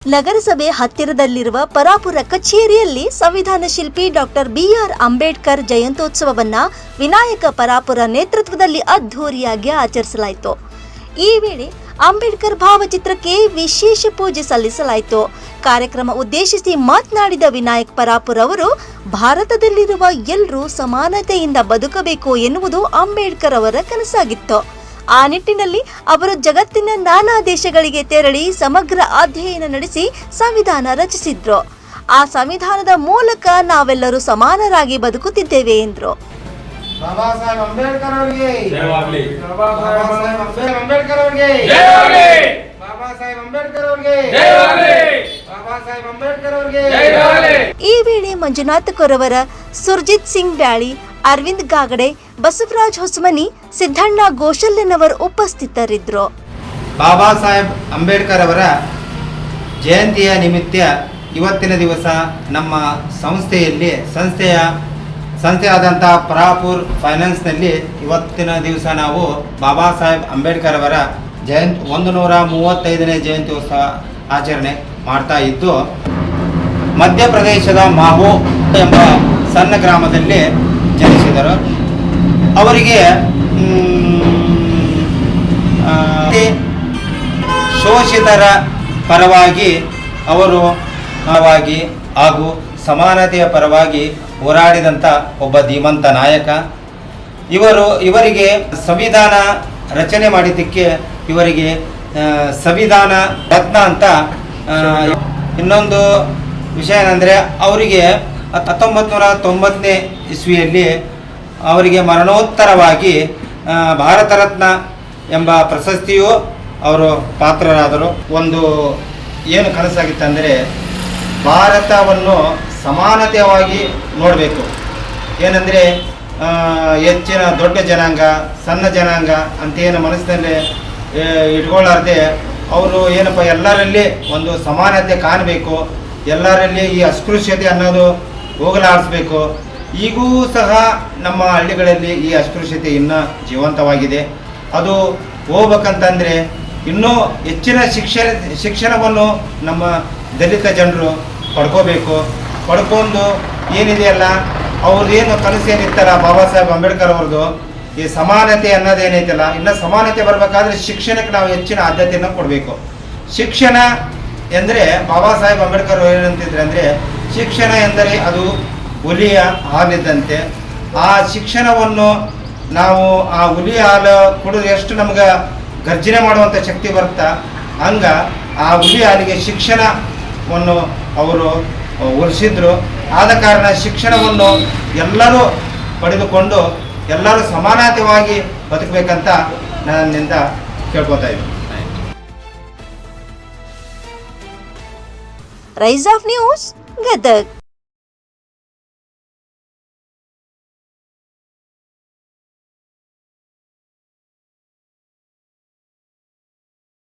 ನಗರಸಭೆ ಹತ್ತಿರದಲ್ಲಿರುವ ಪರಾಪುರ ಕಚೇರಿಯಲ್ಲಿ ಸಂವಿಧಾನ ಶಿಲ್ಪಿ ಡಾಕ್ಟರ್ ಬಿ.ಆರ್. ಅಂಬೇಡ್ಕರ್ ಜಯಂತ್ಯೋತ್ಸವವನ್ನ ವಿನಾಯಕ ಪರಾಪುರ ನೇತೃತ್ವದಲ್ಲಿ ಅದ್ಧೂರಿಯಾಗಿ ಆಚರಿಸಲಾಯಿತು. ಈ ವೇಳೆ ಅಂಬೇಡ್ಕರ್ ಭಾವಚಿತ್ರಕ್ಕೆ ವಿಶೇಷ ಪೂಜೆ ಸಲ್ಲಿಸಲಾಯಿತು. ಕಾರ್ಯಕ್ರಮ ಉದ್ದೇಶಿಸಿ ಮಾತನಾಡಿದ ವಿನಾಯಕ್ ಪರಾಪುರ ಅವರು, ಭಾರತದಲ್ಲಿರುವ ಎಲ್ಲರೂ ಸಮಾನತೆಯಿಂದ ಬದುಕಬೇಕು ಎನ್ನುವುದು ಅಂಬೇಡ್ಕರ್ ಅವರ ಕನಸಾಗಿತ್ತು. ಆ ನಿಟ್ಟಿನಲ್ಲಿ ಅವರು ಜಗತ್ತಿನ ನಾನಾ ದೇಶಗಳಿಗೆ ತೆರಳಿ ಸಮಗ್ರ ಅಧ್ಯಯನ ನಡೆಸಿ ಸಂವಿಧಾನ ರಚಿಸಿದ್ರು. ಆ ಸಂವಿಧಾನದ ಮೂಲಕ ನಾವೆಲ್ಲರೂ ಸಮಾನರಾಗಿ ಬದುಕುತ್ತಿದ್ದೇವೆ ಎಂದರು. ಬಾಬಾ ಸಾಹೇಬ್ ಅಂಬೇಡ್ಕರ್ ಅವರಿಗೆ ಜಯವಾಗಲಿ. ಬಾಬಾ ಸಾಹೇಬ್ ಅಂಬೇಡ್ಕರ್ ಅವರಿಗೆ ಜಯವಾಗಲಿ. ಬಾಬಾ ಸಾಹೇಬ್ ಅಂಬೇಡ್ಕರ್ ಅವರಿಗೆ ಜಯವಾಗಲಿ. ಬಾಬಾ ಸಾಹೇಬ್ ಅಂಬೇಡ್ಕರ್ ಅವರಿಗೆ ಜಯವಾಗಲಿ. ಈ ವೇಳೆ ಮಂಜುನಾಥ್ ಕೊರವರ, ಸುರ್ಜಿತ್ ಸಿಂಗ್ ಬ್ಯಾಳಿ, ಅರವಿಂದ್ ಗಾಗಡೆ, ಬಸವರಾಜ್ ಹೊಸಮನಿ, ಸಿದ್ದಣ್ಣ ಗೋಶಲ್ಯನವರು ಉಪಸ್ಥಿತರಿದ್ದರು. ಬಾಬಾ ಸಾಹೇಬ್ ಅಂಬೇಡ್ಕರ್ ಅವರ ಜಯಂತಿಯ ನಿಮಿತ್ತ ಇವತ್ತಿನ ದಿವಸ ನಮ್ಮ ಸಂಸ್ಥೆಯಾದಂಥ ಪರಾಪುರ್ ಫೈನಾನ್ಸ್ನಲ್ಲಿ ಇವತ್ತಿನ ದಿವಸ ನಾವು ಬಾಬಾ ಸಾಹೇಬ್ ಅಂಬೇಡ್ಕರ್ ಅವರ 135ನೇ ಜಯಂತ್ಯೋತ್ಸವ ಆಚರಣೆ ಮಾಡ್ತಾ ಇದ್ದು, ಮಧ್ಯಪ್ರದೇಶದ ಮಾಹೋ ಎಂಬ ಸಣ್ಣ ಗ್ರಾಮದಲ್ಲಿ ಜನಿಸಿದರು. ಅವರಿಗೆ ಶೋಷಿತರ ಪರವಾಗಿ ಅವರು ಹಾಗೂ ಸಮಾನತೆಯ ಪರವಾಗಿ ಹೋರಾಡಿದಂಥ ಒಬ್ಬ ಧೀಮಂತ ನಾಯಕ. ಇವರಿಗೆ ಸಂವಿಧಾನ ರಚನೆ ಮಾಡಿದ್ದಕ್ಕೆ ಇವರಿಗೆ ಸಂವಿಧಾನ ರತ್ನ ಅಂತ. ಇನ್ನೊಂದು ವಿಷಯ ಏನಂದರೆ, ಅವರಿಗೆ 1990ನೇ ಇಸ್ವಿಯಲ್ಲಿ ಅವರಿಗೆ ಮರಣೋತ್ತರವಾಗಿ ಭಾರತ ರತ್ನ ಎಂಬ ಪ್ರಶಸ್ತಿಯು ಅವರು ಪಾತ್ರರಾದರು. ಒಂದು ಏನು ಕನಸಾಗಿತ್ತಂದರೆ, ಭಾರತವನ್ನು ಸಮಾನತೆಯಾಗಿ ನೋಡಬೇಕು. ಏನಂದರೆ, ಹೆಚ್ಚಿನ ದೊಡ್ಡ ಜನಾಂಗ, ಸಣ್ಣ ಜನಾಂಗ ಅಂತ ಏನು ಮನಸ್ಸಿನಲ್ಲಿ ಇಟ್ಕೊಳ್ಳಾರ್ದೆ ಅವರು ಏನಪ್ಪ ಎಲ್ಲರಲ್ಲಿ ಒಂದು ಸಮಾನತೆ ಕಾಣಬೇಕು, ಎಲ್ಲರಲ್ಲಿ ಈ ಅಸ್ಪೃಶ್ಯತೆ ಅನ್ನೋದು ಹೋಗಲಾಡಿಸ್ಬೇಕು. ಈಗೂ ಸಹ ನಮ್ಮ ಹಳ್ಳಿಗಳಲ್ಲಿ ಈ ಅಸ್ಪೃಶ್ಯತೆ ಇನ್ನೂ ಜೀವಂತವಾಗಿದೆ. ಅದು ಹೋಗ್ಬೇಕಂತಂದರೆ ಇನ್ನೂ ಹೆಚ್ಚಿನ ಶಿಕ್ಷಣವನ್ನು ನಮ್ಮ ದಲಿತ ಜನರು ಪಡ್ಕೊಂಡು ಏನಿದೆಯಲ್ಲ ಅವ್ರದ್ದೇನು ಕನಸೇನಿತ್ತಲ್ಲ ಬಾಬಾ ಸಾಹೇಬ್ ಅಂಬೇಡ್ಕರ್ ಅವ್ರದ್ದು, ಈ ಸಮಾನತೆ ಅನ್ನೋದೇನೈತಲ್ಲ, ಇನ್ನು ಸಮಾನತೆ ಬರಬೇಕಾದ್ರೆ ಶಿಕ್ಷಣಕ್ಕೆ ನಾವು ಹೆಚ್ಚಿನ ಆದ್ಯತೆಯನ್ನು ಕೊಡಬೇಕು. ಶಿಕ್ಷಣ ಎಂದರೆ ಬಾಬಾ ಸಾಹೇಬ್ ಅಂಬೇಡ್ಕರ್ ಏನಂತಿದ್ರೆ ಅಂದರೆ, ಶಿಕ್ಷಣ ಎಂದರೆ ಅದು ಹುಲಿಯ ಹಾಲಿದ್ದಂತೆ. ಆ ಶಿಕ್ಷಣವನ್ನು ನಾವು ಆ ಹುಲಿಯ ಹಾಲು ಕುಡಿದ್ರೆ ಎಷ್ಟು ನಮ್ಗೆ ಗರ್ಜನೆ ಮಾಡುವಂಥ ಶಕ್ತಿ ಬರುತ್ತಾ, ಹಂಗೆ ಆ ಹುಲಿ ಹಾಲಿಗೆ ಶಿಕ್ಷಣವನ್ನು ಅವರು ಹೋಲಿಸಿದ್ರು. ಆದ ಕಾರಣ ಶಿಕ್ಷಣವನ್ನು ಎಲ್ಲರೂ ಪಡೆದುಕೊಂಡು ಎಲ್ಲರೂ ಸಮಾನತೆಯಾಗಿ ಬದುಕಬೇಕಂತ ನನ್ನಿಂದ ಕೇಳ್ಕೊತಾ ಇದ್ದೀನಿ. Rise of news, Gadag.